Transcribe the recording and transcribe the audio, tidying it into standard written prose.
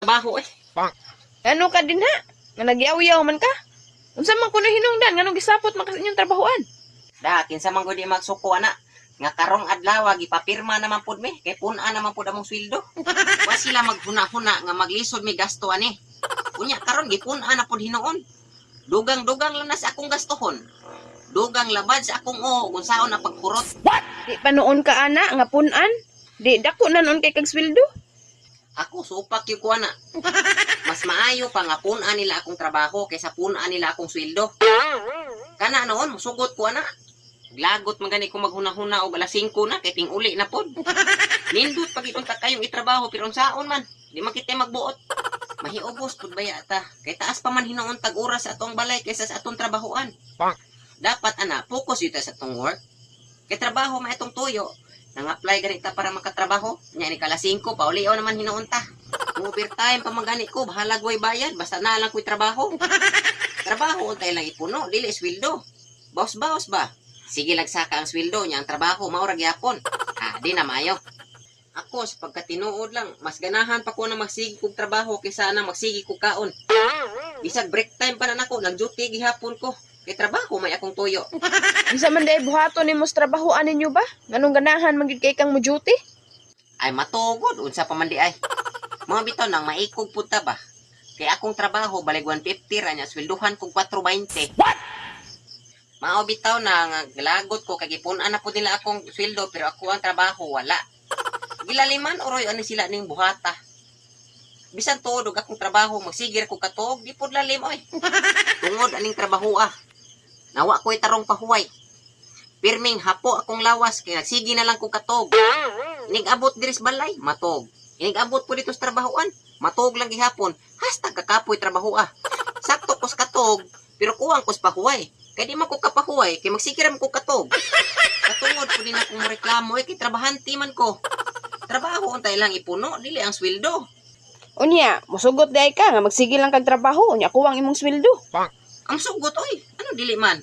trabaho eh. Ano ka din ha? Nga nagyaw-yaw man ka? Unsa man kuno hinungdan nganong gisapot man ka sa inyong trabahoan? Da, kinsa man gud di magsuko ana. Nga karong adlaw gipapirma naman pud mi kay pun-a naman pud among sweldo. Wa sila maghuna-huna nga maglisod mi gasto ani. Unya karon gipun-a na pud hinuon. Dugang-dugang lang na sa akong gastohon. Dugang labad sa akong kung saon na pagkurot. Di pa noon ka ana nga punan? Di dako na noon kay kag sweldo? Ako supak yung kuana. Mas maayo pa nga pun-a nila akong trabaho kaysa pun-a nila akong sweldo. Kana noon musugot ko ana. Lagot man gani ko maghuna-huna og alas 5 na kay ting-uli na pod. Nindot pag itunta kayong itrabaho pero saon man, di man kita magbuot. Mahiubos pud baya ta. Kay taas pa man hinuon tag oras sa atong balay kaysa sa atong trabahoan. Dapat ana, focus yun sa atong work. Kay trabaho man itong tuyo. Nang-apply gani ta para makatrabaho. Nya ni kala 5 pauliw naman hinuon ta. Kung overtime pa man gani ko, bahala goy bayad basta na lang ko'y trabaho. Trabaho untay lang ipuno, dili sweldo. Bawas-bawas ba? Sige lagsaka ang sweldo niya, ang trabaho mao ra gyapon. Di na mayo. Ako sa pagkatinuod lang, mas ganahan pa ko na magsigi kog trabaho kaysa na magsigi kog kaon. Bisag break time pa na nako, nag-duty gihapon ko. Kay trabaho may akong tuyo. Unsa man day buhaton nimo sa trabahoan ninyo ba? Nganong ganahan man gid kay kang mo duty? Ay matugod, unsa pa man di ay. Mga bitaw nang maikog punta ba? Kay akong trabaho balig 150 ra nya swelduhan kog 420. What? Mao bitaw na nga galagot ko kay gipun-an na pud nila akong sweldo pero ako ang trabaho wala. Gilaliman oroy ani sila ning buhata. Bisan tuod og akong trabaho magsigir ko katog di pud lalim oy. Tungod aning trabaho Nawa ko'y tarong pahuway. Pirming hapo akong lawas kay nagsigi na lang ko katog. Inig-abot diris balay matog. Inig-abot po dito sa trabahoan matog lang gihapon. Hasta kakapoy trabaho Sakto ko sa katog pero kuwang ko sa pahuway. Kaya di man ko kapahuway, kaya magsikiram ko katog. Katungod po din akong reklamo, kay trabahanti man ko. Trabaho, untay lang ipuno, dili ang sweldo. Unya, musugot day ka nga magsige lang kag trabaho, unya kuwang imong sweldo. Ang sugot, oy, ano dili man?